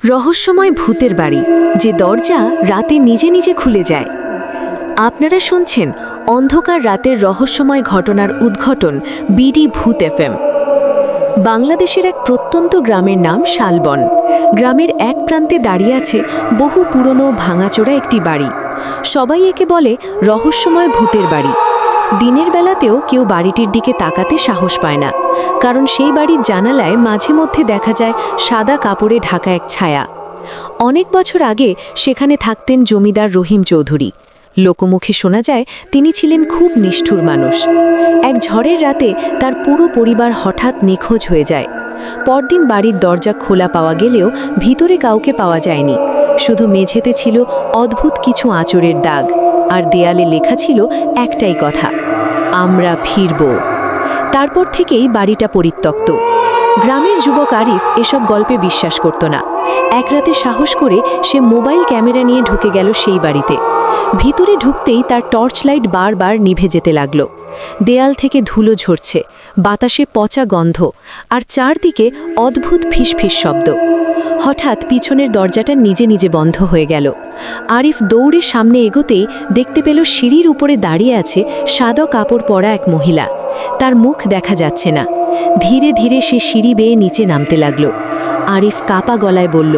রহস্যময় ভূতের বাড়ি, যে দরজা রাতে নিজে নিজে খুলে যায়। আপনারা শুনছেন অন্ধকার রাতের রহস্যময় ঘটনার উদ্ঘটন বিডি ভূত এফএম। বাংলাদেশের এক প্রত্যন্ত গ্রামের নাম শালবন। গ্রামের এক প্রান্তে দাঁড়িয়ে আছে বহু পুরনো ভাঙাচোরা একটি বাড়ি। সবাই একে বলে রহস্যময় ভূতের বাড়ি। দিনের বেলাতেও কেউ বাড়িটির দিকে তাকাতে সাহস পায় না, কারণ সেই বাড়ির জানালায় মাঝে মধ্যে দেখা যায় সাদা কাপড়ে ঢাকা এক ছায়া। অনেক বছর আগে সেখানে থাকতেন জমিদার রহিম চৌধুরী। লোকমুখে শোনা যায় তিনি ছিলেন খুব নিষ্ঠুর মানুষ। এক ঝড়ের রাতে তার পুরো পরিবার হঠাৎ নিখোঁজ হয়ে যায়। পরদিন বাড়ির দরজা খোলা পাওয়া গেলেও ভিতরে কাউকে পাওয়া যায়নি। শুধু মেঝেতে ছিল অদ্ভুত কিছু আঁচড়ের দাগ, আর দেয়ালে লেখা ছিল একটাই কথা, আমরা ফিরব। তারপর থেকেই বাড়িটা পরিত্যক্ত। গ্রামের যুবক আরিফ এসব গল্পে বিশ্বাস করত না। এক রাতে সাহস করে সে মোবাইল ক্যামেরা নিয়ে ঢুকে গেল সেই বাড়িতে। ভিতরে ঢুকতেই তার টর্চ লাইট বারবার নিভে যেতে লাগল। দেয়াল থেকে ধুলো ঝরছে, বাতাসে পচা গন্ধ, আর চারদিকে অদ্ভুত ফিসফিস শব্দ। হঠাৎ পিছনের দরজাটা নিজে নিজে বন্ধ হয়ে গেল। আরিফ দৌড়ে সামনে এগোতেই দেখতে পেল সিঁড়ির উপরে দাঁড়িয়ে আছে সাদা কাপড় পরা এক মহিলা। তার মুখ দেখা যাচ্ছে না। ধীরে ধীরে সে সিঁড়ি বেয়ে নিচে নামতে লাগল। আরিফ কাপা গলায় বলল,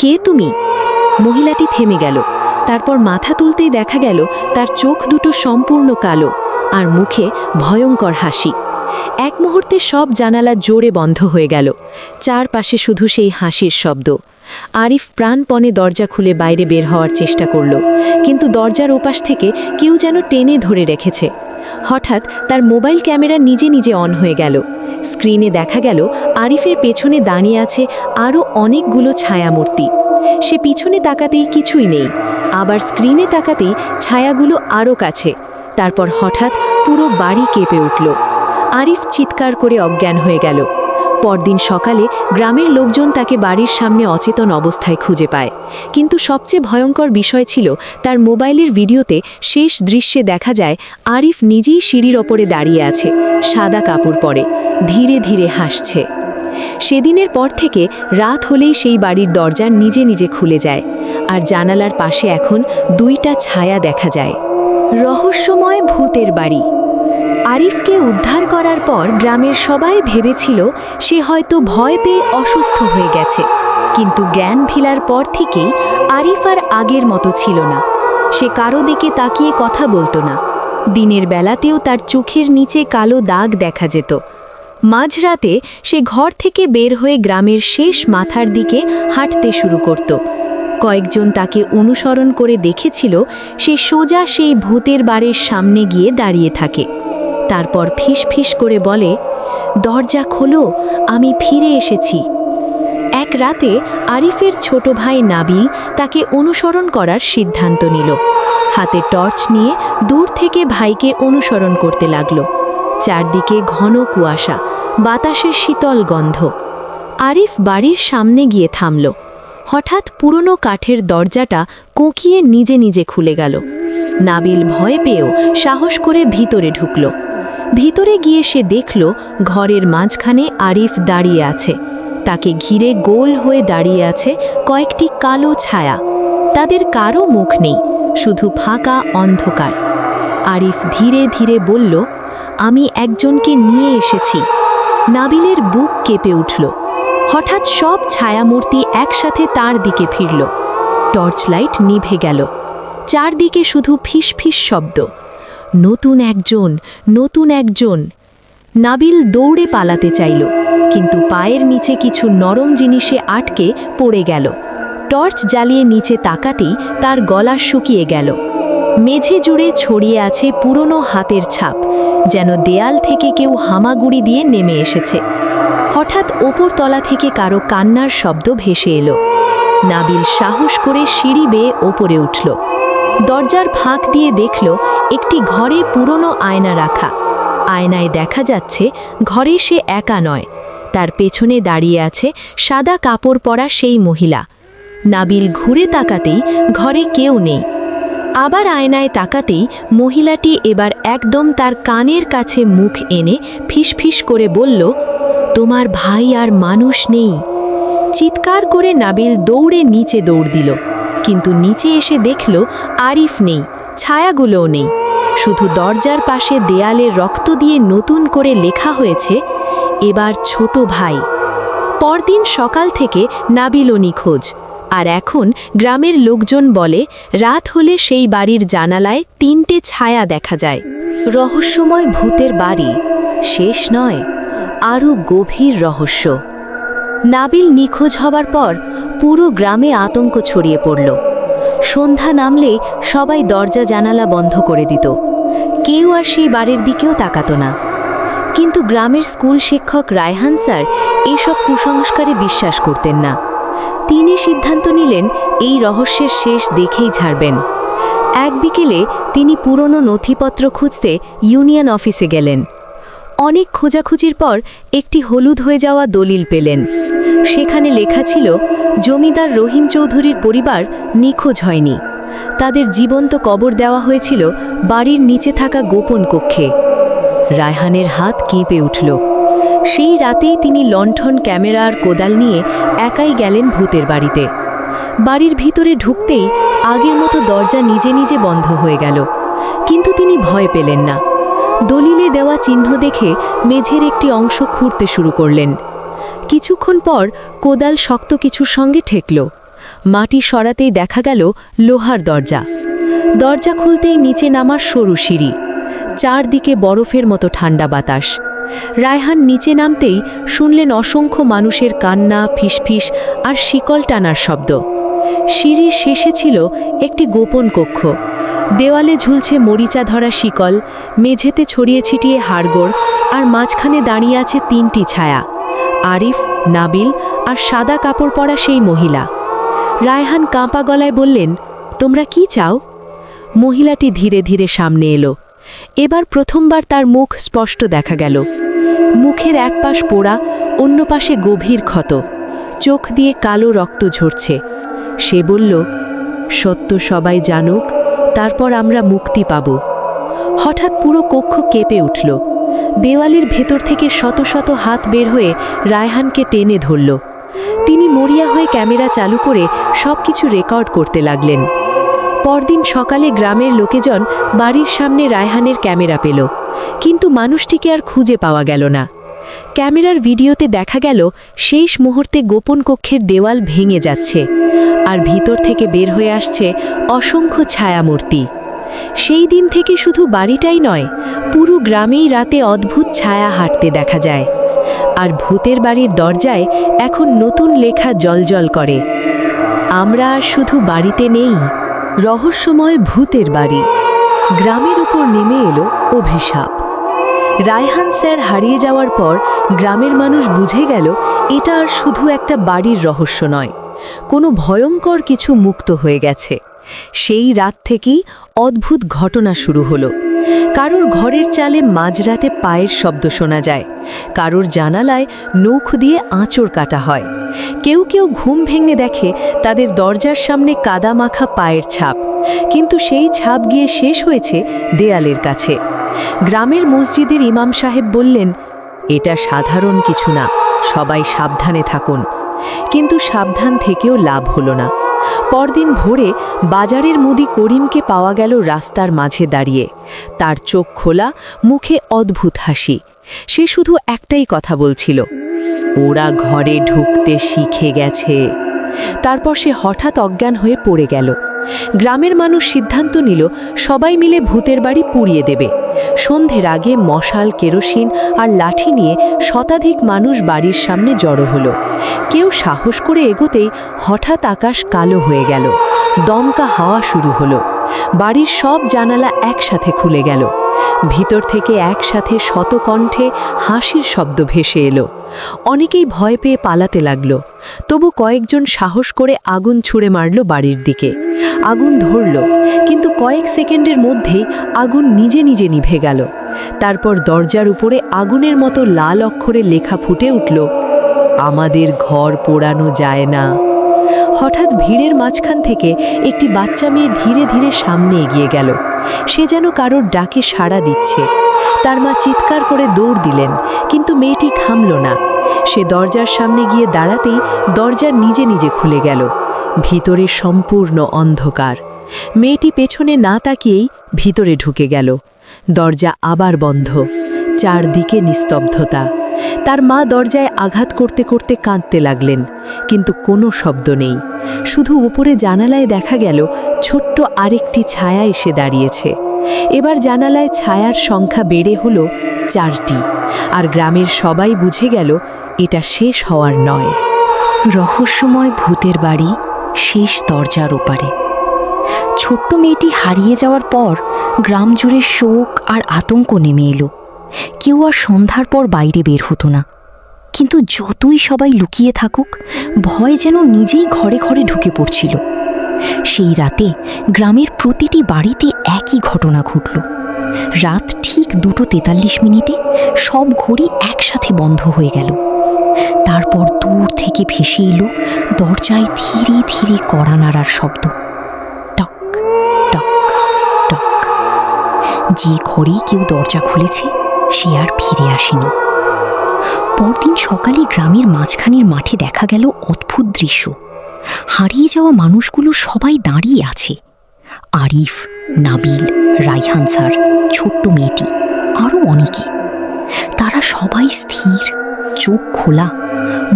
কে তুমি? মহিলাটি থেমে গেল। তারপর মাথা তুলতেই দেখা গেল তার চোখ দুটো সম্পূর্ণ কালো, আর মুখে ভয়ঙ্কর হাসি। এক মুহূর্তে সব জানালা জোরে বন্ধ হয়ে গেল। চারপাশে শুধু সেই হাসির শব্দ। আরিফ প্রাণপণে দরজা খুলে বাইরে বের হওয়ার চেষ্টা করল, কিন্তু দরজার ওপাশ থেকে কেউ যেন টেনে ধরে রেখেছে। হঠাৎ তার মোবাইল ক্যামেরা নিজে নিজে অন হয়ে গেল। স্ক্রিনে দেখা গেল আরিফের পেছনে দাঁড়িয়ে আছে আরও অনেকগুলো ছায়ামূর্তি। সে পিছনে তাকাতেই কিছুই নেই, আবার স্ক্রিনে তাকাতেই ছায়াগুলো আরও কাছে। তারপর হঠাৎ পুরো বাড়ি কেঁপে উঠল। আরিফ চিৎকার করে অজ্ঞান হয়ে গেল। পরদিন সকালে গ্রামের লোকজন তাকে বাড়ির সামনে অচেতন অবস্থায় খুঁজে পায়। কিন্তু সবচেয়ে ভয়ঙ্কর বিষয় ছিল তার মোবাইলের ভিডিওতে শেষ দৃশ্যে দেখা যায় আরিফ নিজেই সিঁড়ির ওপরে দাঁড়িয়ে আছে, সাদা কাপড় পরে, ধীরে ধীরে হাসছে। সেদিনের পর থেকে রাত হলেই সেই বাড়ির দরজা নিজে নিজে খুলে যায়, আর জানালার পাশে এখন দুইটা ছায়া দেখা যায়। রহস্যময় ভূতের বাড়ি। আরিফকে উদ্ধার করার পর গ্রামের সবাই ভেবেছিল সে হয়তো ভয় পেয়ে অসুস্থ হয়ে গেছে, কিন্তু জ্ঞান ফেরার পর থেকেই আরিফ আর আগের মতো ছিল না। সে কারো দিকে তাকিয়ে কথা বলতো না। দিনের বেলাতেও তার চোখের নিচে কালো দাগ দেখা যেত। মাঝরাতে সে ঘর থেকে বের হয়ে গ্রামের শেষ মাথার দিকে হাঁটতে শুরু করত। কয়েকজন তাকে অনুসরণ করে দেখেছিল সে সোজা সেই ভূতের বাড়ির সামনে গিয়ে দাঁড়িয়ে থাকে। তারপর ফিসফিস করে বলে, দরজা খোলো, আমি ফিরে এসেছি। এক রাতে আরিফের ছোট ভাই নাবিল তাকে অনুসরণ করার সিদ্ধান্ত নিল। হাতে টর্চ নিয়ে দূর থেকে ভাইকে অনুসরণ করতে লাগল। চারদিকে ঘন কুয়াশা, বাতাসের শীতল গন্ধ। আরিফ বাড়ির সামনে গিয়ে থামল। হঠাৎ পুরনো কাঠের দরজাটা কোঁকিয়ে নিজে নিজে খুলে গেল। নাবিল ভয় পেয়েও সাহস করে ভিতরে ঢুকল। ভিতরে গিয়ে সে দেখল ঘরের মাঝখানে আরিফ দাঁড়িয়ে আছে। তাকে ঘিরে গোল হয়ে দাঁড়িয়ে আছে কয়েকটি কালো ছায়া। তাদের কারো মুখ নেই, শুধু ফাঁকা অন্ধকার। আরিফ ধীরে ধীরে বলল, আমি একজনকে নিয়ে এসেছি। নাবিলের বুক কেঁপে উঠল। হঠাৎ সব ছায়ামূর্তি একসাথে তার দিকে ফিরল। টর্চ লাইট নিভে গেল। চারদিকে শুধু ফিসফিস শব্দ, নতুন একজন, নতুন একজন। নাবিল দৌড়ে পালাতে চাইল, কিন্তু পায়ের নিচে কিছু নরম জিনিসে আটকে পড়ে গেল। টর্চ জ্বালিয়ে নিচে তাকাতেই তার গলা শুকিয়ে গেল। মেঝে জুড়ে ছড়িয়ে আছে পুরনো হাতের ছাপ, যেন দেয়াল থেকে কেউ হামাগুড়ি দিয়ে নেমে এসেছে। হঠাৎ ওপরতলা থেকে কারো কান্নার শব্দ ভেসে এলো। নাবিল সাহস করে সিঁড়ি বেয়ে ওপরে উঠল। দরজার ফাঁক দিয়ে দেখল একটি ঘরে পুরনো আয়না রাখা। আয়নায় দেখা যাচ্ছে ঘরে সে একা নয়, তার পেছনে দাঁড়িয়ে আছে সাদা কাপড় পরা সেই মহিলা। নাবিল ঘুরে তাকাতেই ঘরে কেউ নেই। আবার আয়নায় তাকাতেই মহিলাটি এবার একদম তার কানের কাছে মুখ এনে ফিসফিস করে বলল, তোমার ভাই আর মানুষ নেই। চিৎকার করে নাবিল দৌড়ে নিচে দৌড় দিল, কিন্তু নিচে এসে দেখল আরিফ নেই, ছায়াগুলোও নেই। শুধু দরজার পাশে দেয়ালে রক্ত দিয়ে নতুন করে লেখা হয়েছে, এবার ছোট ভাই। পরদিন সকাল থেকে নাবিলও নিখোঁজ। আর এখন গ্রামের লোকজন বলে রাত হলে সেই বাড়ির জানালায় 3টে ছায়া দেখা যায়। রহস্যময় ভূতের বাড়ি শেষ নয়, আরও গভীর রহস্য। নাবিল নিখোঁজ হবার পর পুরো গ্রামে আতঙ্ক ছড়িয়ে পড়ল। সন্ধ্যা নামলে সবাই দরজা জানালা বন্ধ করে দিত, কেউ আর সেই বাড়ির দিকেও তাকাতো না। কিন্তু গ্রামের স্কুল শিক্ষক রায়হান স্যার এসব কুসংস্কারে বিশ্বাস করতেন না। তিনি সিদ্ধান্ত নিলেন এই রহস্যের শেষ দেখেই ছাড়বেন। এক বিকেলে তিনি পুরনো নথিপত্র খুঁজতে ইউনিয়ন অফিসে গেলেন। অনেক খোঁজাখুঁজির পর একটি হলুদ হয়ে যাওয়া দলিল পেলেন। সেখানে লেখা ছিল জমিদার রহিম চৌধুরীর পরিবার নিখোঁজ হয়নি, তাদের জীবন্ত কবর দেওয়া হয়েছিল বাড়ির নিচে থাকা গোপন কক্ষে। রায়হানের হাত কেঁপে উঠল। সেই রাতেই তিনি লণ্ঠন, ক্যামেরা আর কোদাল নিয়ে একাই গেলেন ভূতের বাড়িতে। বাড়ির ভিতরে ঢুকতেই আগের মতো দরজা নিজে নিজে বন্ধ হয়ে গেল, কিন্তু তিনি ভয় পেলেন না। দলিলে দেওয়া চিহ্ন দেখে মেঝের একটি অংশ খুঁড়তে শুরু করলেন। কিছুক্ষণ পর কোদাল শক্ত কিছুর সঙ্গে ঠেকল। মাটি সরাতেই দেখা গেল লোহার দরজা। দরজা খুলতেই নিচে নামার সরু সিঁড়ি, চারদিকে বরফের মতো ঠান্ডা বাতাস। রায়হান নিচে নামতেই শুনলেন অসংখ্য মানুষের কান্না, ফিসফিস আর শিকল টানার শব্দ। সিঁড়ির শেষে ছিল একটি গোপন কক্ষ। দেওয়ালে ঝুলছে মরিচা ধরা শিকল, মেঝেতে ছড়িয়ে ছিটিয়ে হাড়গোড়, আর মাঝখানে দাঁড়িয়ে আছে 3টি ছায়া, আরিফ, নাবিল আর সাদা কাপড় পরা সেই মহিলা। রায়হান কাঁপা গলায় বললেন, তোমরা কি চাও? মহিলাটি ধীরে ধীরে সামনে এলো। এবার প্রথমবার তার মুখ স্পষ্ট দেখা গেল। মুখের এক পাশ পোড়া, অন্য পাশে গভীর ক্ষত, চোখ দিয়ে কালো রক্ত ঝরছে। সে বলল, সত্য সবাই জানুক, তারপর আমরা মুক্তি পাব। হঠাৎ পুরো কক্ষ কেঁপে উঠল। দেওয়ালের ভেতর থেকে শত শত হাত বের হয়ে রায়হানকে টেনে ধরল। তিনি মরিয়া হয়ে ক্যামেরা চালু করে সবকিছু রেকর্ড করতে লাগলেন। পরদিন সকালে গ্রামের লোকেজন বাড়ির সামনে রায়হানের ক্যামেরা পেল, কিন্তু মানুষটিকে আর খুঁজে পাওয়া গেল না। ক্যামেরার ভিডিওতে দেখা গেল শেষ মুহূর্তে গোপন কক্ষের দেওয়াল ভেঙে যাচ্ছে, আর ভিতর থেকে বের হয়ে আসছে অসংখ্য ছায়ামূর্তি। সেই দিন থেকে শুধু বাড়িটাই নয়, পুরো গ্রামেই রাতে অদ্ভুত ছায়া হাঁটতে দেখা যায়। আর ভূতের বাড়ির দরজায় এখন নতুন লেখা জ্বলজ্বল করে, আমরা আর শুধু বাড়িতে নেই। রহস্যময় ভূতের বাড়ি। গ্রামের উপর নেমে এলো অভিশাপ। রায়হান স্যার হারিয়ে যাওয়ার পর গ্রামের মানুষ বুঝে গেল এটা আর শুধু একটা বাড়ির রহস্য নয়, কোনো ভয়ঙ্কর কিছু মুক্ত হয়ে গেছে। সেই রাত থেকেই অদ্ভুত ঘটনা শুরু হলো। কারোর ঘরের চালে মাঝরাতে পায়ের শব্দ শোনা যায়, কারোর জানালায় নখ দিয়ে আঁচড় কাটা হয়। কেউ কেউ ঘুম ভেঙে দেখে তাদের দরজার সামনে কাদা মাখা পায়ের ছাপ, কিন্তু সেই ছাপ গিয়ে শেষ হয়েছে দেয়ালের কাছে। গ্রামের মসজিদের ইমাম সাহেব বললেন, এটা সাধারণ কিছু না, সবাই সাবধানে থাকুন। কিন্তু সাবধান থেকেও লাভ হলো না। পরদিন ভোরে বাজারের মুদি করিমকে পাওয়া গেল রাস্তার মাঝে দাঁড়িয়ে। তার চোখ খোলা, মুখে অদ্ভুত হাসি। সে শুধু একটাই কথা বলছিল, ওরা ঘরে ঢুকতে শিখে গেছে। তারপর সে হঠাৎ অজ্ঞান হয়ে পড়ে গেল। গ্রামের মানুষ সিদ্ধান্ত নিল সবাই মিলে ভূতের বাড়ি পুড়িয়ে দেবে। সন্ধ্যের আগে মশাল, কেরোসিন আর লাঠি নিয়ে শতাধিক মানুষ বাড়ির সামনে জড়ো হলো। কেউ সাহস করে এগোতেই হঠাৎ আকাশ কালো হয়ে গেল, দমকা হাওয়া শুরু হলো। বাড়ির সব জানালা একসাথে খুলে গেল। ভিতর থেকে একসাথে শতকণ্ঠে হাসির শব্দ ভেসে এলো। অনেকেই ভয় পেয়ে পালাতে লাগলো। তবু কয়েকজন সাহস করে আগুন ছুঁড়ে মারল বাড়ির দিকে। আগুন ধরল, কিন্তু কয়েক সেকেন্ডের মধ্যেই আগুন নিজে নিজে নিভে গেল। তারপর দরজার উপরে আগুনের মতো লাল অক্ষরে লেখা ফুটে উঠল, আমাদের ঘর পোড়ানো যায় না। হঠাৎ ভিড়ের মাঝখান থেকে একটি বাচ্চা মেয়ে ধীরে ধীরে সামনে এগিয়ে গেল। সে যেন কারোর ডাকে সাড়া দিচ্ছে। তার মা চিৎকার করে দৌড় দিলেন, কিন্তু মেয়েটি থামল না। সে দরজার সামনে গিয়ে দাঁড়াতেই দরজা নিজে নিজে খুলে গেল। ভিতরে সম্পূর্ণ অন্ধকার। মেয়েটি পেছনে না তাকিয়েই ভিতরে ঢুকে গেল। দরজা আবার বন্ধ। চারদিকে নিস্তব্ধতা। তার মা দরজায় আঘাত করতে করতে কাঁদতে লাগলেন, কিন্তু কোনো শব্দ নেই। শুধু উপরে জানালায় দেখা গেল ছোট্ট আরেকটি ছায়া এসে দাঁড়িয়েছে। এবার জানালায় ছায়ার সংখ্যা বেড়ে হলো 4টি, আর গ্রামের সবাই বুঝে গেল এটা শেষ হওয়ার নয়। রহস্যময় ভূতের বাড়ি শেষ দরজার ওপারে। ছোট্ট মেয়েটি হারিয়ে যাওয়ার পর গ্রাম জুড়ে শোক আর আতঙ্ক নেমে এলো। কেউ আর সন্ধ্যার পর বাইরে বের হতো না। কিন্তু যতই সবাই লুকিয়ে থাকুক, ভয় যেন নিজেই ঘরে ঘরে ঢুকে পড়ছিল। সেই রাতে গ্রামের প্রতিটি বাড়িতে একই ঘটনা ঘটল। রাত ঠিক 2:43 সব ঘড়ি একসাথে বন্ধ হয়ে গেল। তারপর দূর থেকে ভেসে এলো দরজায় ধীরে ধীরে কড়া নাড়ার শব্দ। টক টক টক। যে ঘরেই কেউ দরজা খুলেছে সে আর ফিরে আসেনি। পরদিন সকালে গ্রামের মাঝখানের মাঠে দেখা গেল অদ্ভুত দৃশ্য। হারিয়ে যাওয়া মানুষগুলো সবাই দাঁড়িয়ে আছে। আরিফ, নাবিল, রাইহান স্যার, ছোট্ট মেয়েটি, আরও অনেকে। তারা সবাই স্থির, চোখ খোলা,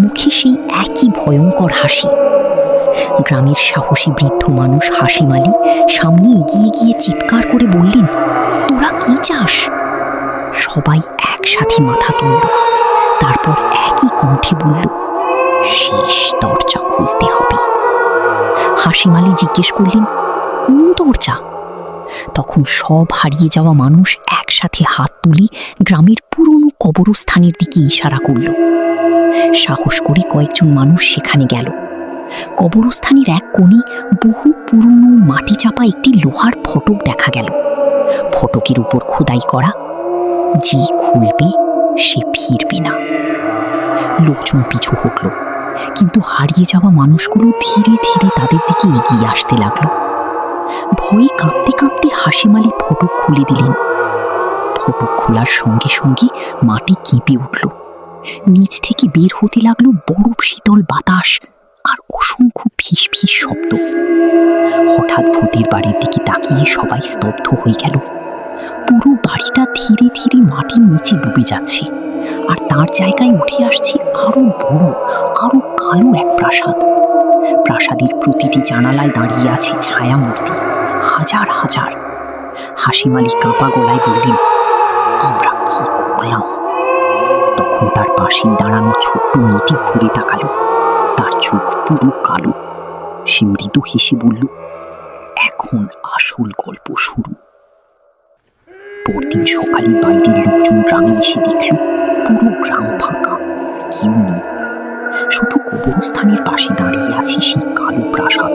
মুখে সেই একই ভয়ঙ্কর হাসি। গ্রামের সাহসী বৃদ্ধ মানুষ হাসিম আলী সামনে এগিয়ে গিয়ে চিৎকার করে বললেন, তোরা কি চাস? সবাই একসাথে মাথা তুলল। তারপর একই কণ্ঠে বলল, শেষ দরজা খুলতে হবে। হাসিম আলী জিজ্ঞেস করলেন, কোন দরজা? তখন সব হারিয়ে যাওয়া মানুষ একসাথে হাত তুলে গ্রামের পুরনো কবরস্থানের দিকে ইশারা করল। সাহস করে কয়েকজন মানুষ সেখানে গেল। কবরস্থানের এক কোণে বহু পুরনো মাটি চাপা একটি লোহার ফটক দেখা গেল। ফটকের উপর খোদাই করা, যে খুলবে সে ফিরবে না। লোকজন পিছু হটল, কিন্তু হারিয়ে যাওয়া মানুষগুলো ধীরে ধীরে তাদের দিকে এগিয়ে আসতে লাগলো। ভয়ে কাঁপতে কাঁপতে হাসিম আলী ফটক খুলে দিলেন। ফটক খোলার সঙ্গে সঙ্গে মাটি কেঁপে উঠল। নিচ থেকে বের হতে লাগলো বরফ শীতল বাতাস আর অসংখ্য ফিস ফিস শব্দ। হঠাৎ ভূতের বাড়ির দিকে তাকিয়ে সবাই স্তব্ধ হয়ে গেল। পুরো বাড়িটা ধীরে ধীরে মাটির নিচে ডুবে যাচ্ছে, আর তার জায়গায় উঠে আসছে আরো বড়, আরো কালো এক প্রাসাদ। প্রাসাদের প্রতিটি জানালায় দাঁড়িয়ে আছে ছায়া মূর্তি, হাজার হাজার। হাসিম আলী কাঁপা গলায় বললেন, আমরা কি করলাম? তখন তার পাশেই দাঁড়ানো ছোট্ট মেয়েটি ঘুরে তাকালো। তার চোখ পুরো কালো। সে মৃদু হেসে বলল, এখন আসল গল্প শুরু। পরদিন সকালে বাইরের লোকজন গ্রামে এসে দেখল পুরো গ্রাম ফাঁকা, কেউ নেই। শুধু কবরস্থানের পাশে দাঁড়িয়ে আছে সেই কালো প্রাসাদ।